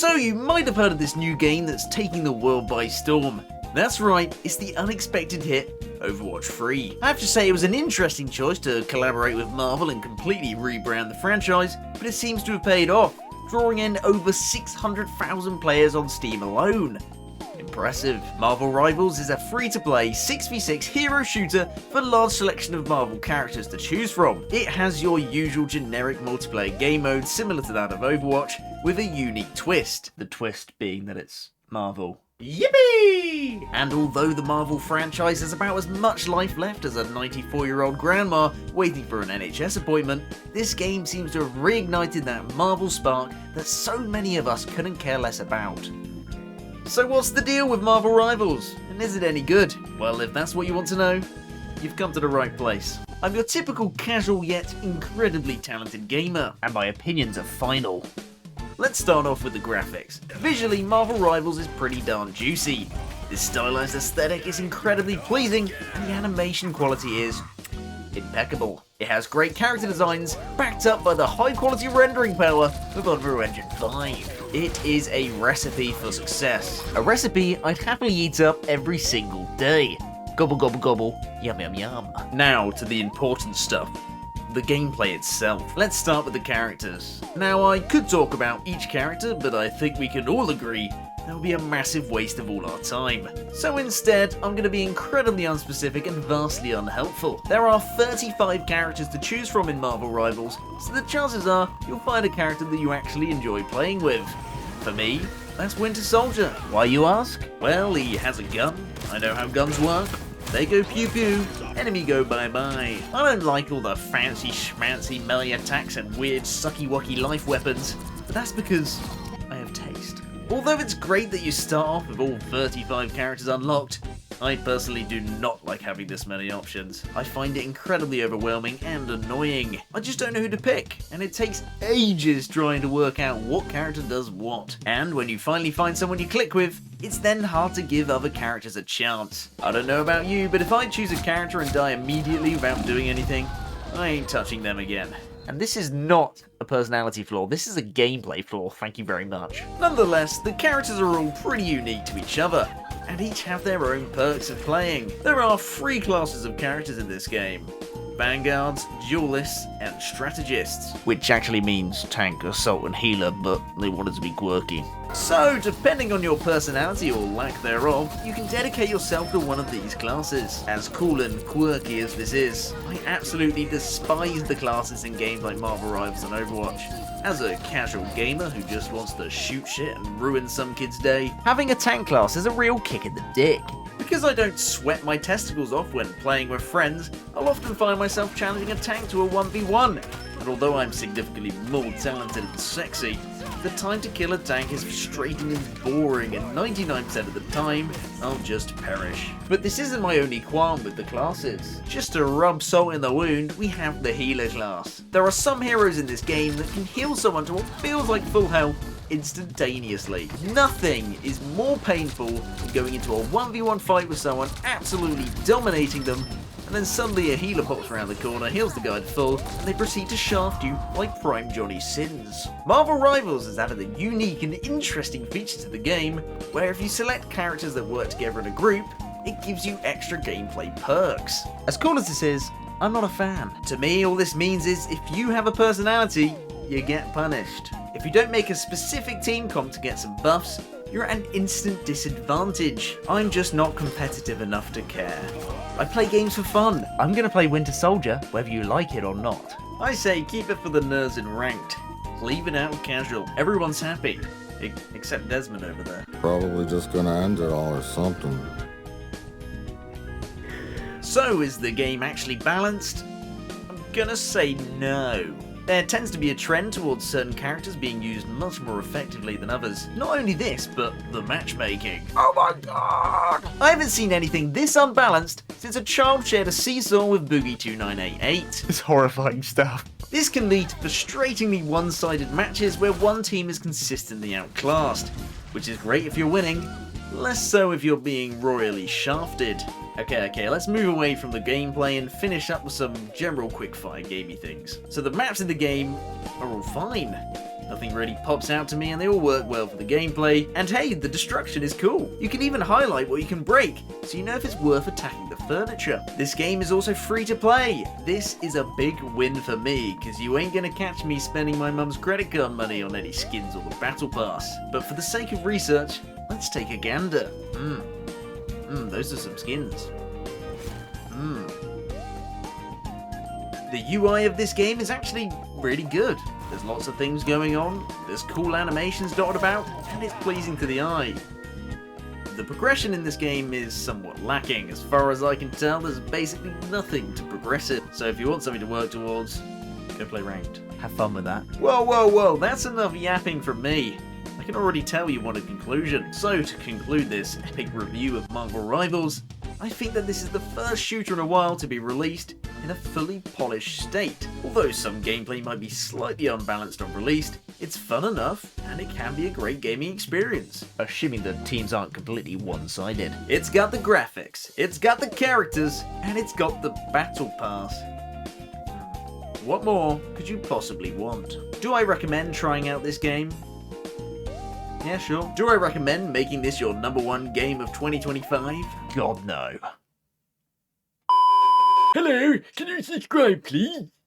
So you might have heard of this new game that's taking the world by storm. That's right, it's the unexpected hit Overwatch 3. I have to say it was an interesting choice to collaborate with Marvel and completely rebrand the franchise, but it seems to have paid off, drawing in over 600,000 players on Steam alone. Impressive. Marvel Rivals is a free-to-play 6v6 hero shooter for a large selection of Marvel characters to choose from. It has your usual generic multiplayer game mode similar to that of Overwatch, with a unique twist. The twist being that it's Marvel. Yippee! And although the Marvel franchise has about as much life left as a 94-year-old grandma waiting for an NHS appointment, this game seems to have reignited that Marvel spark that so many of us couldn't care less about. So what's the deal with Marvel Rivals? And is it any good? Well, if that's what you want to know, you've come to the right place. I'm your typical casual yet incredibly talented gamer, and my opinions are final. Let's start off with the graphics. Visually, Marvel Rivals is pretty darn juicy. This stylized aesthetic is incredibly pleasing, and the animation quality is impeccable. It has great character designs, backed up by the high quality rendering power of Unreal Engine 5. It is a recipe for success. A recipe I'd happily eat up every single day. Gobble gobble gobble, yum yum yum. Now to the important stuff. The gameplay itself. Let's start with the characters. Now I could talk about each character, but I think we can all agree that would be a massive waste of all our time. So instead, I'm going to be incredibly unspecific and vastly unhelpful. There are 35 characters to choose from in Marvel Rivals, so the chances are you'll find a character that you actually enjoy playing with. For me, that's Winter Soldier. Why, you ask? Well, he has a gun. I know how guns work. They go pew pew, enemy go bye bye. I don't like all the fancy schmancy melee attacks and weird sucky wucky life weapons, but that's because I have taste. Although it's great that you start off with all 35 characters unlocked, I personally do not like having this many options. I find it incredibly overwhelming and annoying. I just don't know who to pick, and it takes ages trying to work out what character does what. And when you finally find someone you click with, it's then hard to give other characters a chance. I don't know about you, but if I choose a character and die immediately without doing anything, I ain't touching them again. And this is not a personality flaw, this is a gameplay flaw, thank you very much. Nonetheless, the characters are all pretty unique to each other, and each have their own perks of playing. There are 3 classes of characters in this game: Vanguards, Duelists, and Strategists. Which actually means tank, assault, and healer, but they wanted to be quirky. So, depending on your personality or lack thereof, you can dedicate yourself to one of these classes. As cool and quirky as this is, I absolutely despise the classes in games like Marvel Rivals and Overwatch. As a casual gamer who just wants to shoot shit and ruin some kid's day, having a tank class is a real kick in the dick. Because I don't sweat my testicles off when playing with friends, I'll often find myself challenging a tank to a 1v1. And although I'm significantly more talented and sexy, the time to kill a tank is frustrating and boring, and 99% of the time, I'll just perish. But this isn't my only qualm with the classes. Just to rub salt in the wound, we have the healer class. There are some heroes in this game that can heal someone to what feels like full health instantaneously. Nothing is more painful than going into a 1v1 fight with someone, absolutely dominating them, and then suddenly a healer pops around the corner, heals the guy to full, and they proceed to shaft you like prime Johnny Sins. Marvel Rivals has added a unique and interesting feature to the game, where if you select characters that work together in a group, it gives you extra gameplay perks. As cool as this is, I'm not a fan. To me, all this means is if you have a personality, you get punished. If you don't make a specific team comp to get some buffs, you're at an instant disadvantage. I'm just not competitive enough to care. I play games for fun. I'm gonna play Winter Soldier, whether you like it or not. I say keep it for the nerds in ranked. Leave it out casual. Everyone's happy. Except Desmond over there. Probably just gonna end it all or something. So is the game actually balanced? I'm gonna say no. There tends to be a trend towards certain characters being used much more effectively than others. Not only this, but the matchmaking. Oh my god! I haven't seen anything this unbalanced since a child shared a seesaw with Boogie2988. It's horrifying stuff. This can lead to frustratingly one-sided matches where one team is consistently outclassed, which is great if you're winning, less so if you're being royally shafted. Okay, let's move away from the gameplay and finish up with some general quickfire gamey things. So the maps in the game are all fine. Nothing really pops out to me and they all work well for the gameplay. And hey, the destruction is cool. You can even highlight what you can break, so you know if it's worth attacking the furniture. This game is also free to play. This is a big win for me, because you ain't gonna catch me spending my mum's credit card money on any skins or the battle pass. But for the sake of research, let's take a gander. Those are some skins. The UI of this game is actually really good. There's lots of things going on, there's cool animations dotted about, and it's pleasing to the eye. The progression in this game is somewhat lacking. As far as I can tell, there's basically nothing to progress it. So if you want something to work towards, go play ranked. Have fun with that. Whoa, that's enough yapping from me. I can already tell you want a conclusion. So to conclude this epic review of Marvel Rivals, I think that this is the first shooter in a while to be released in a fully polished state. Although some gameplay might be slightly unbalanced on release, it's fun enough and it can be a great gaming experience. Assuming the teams aren't completely one-sided. It's got the graphics, it's got the characters, and it's got the battle pass. What more could you possibly want? Do I recommend trying out this game? Yeah, sure. Do I recommend making this your #1 game of 2025? God, no. Hello, can you subscribe, please?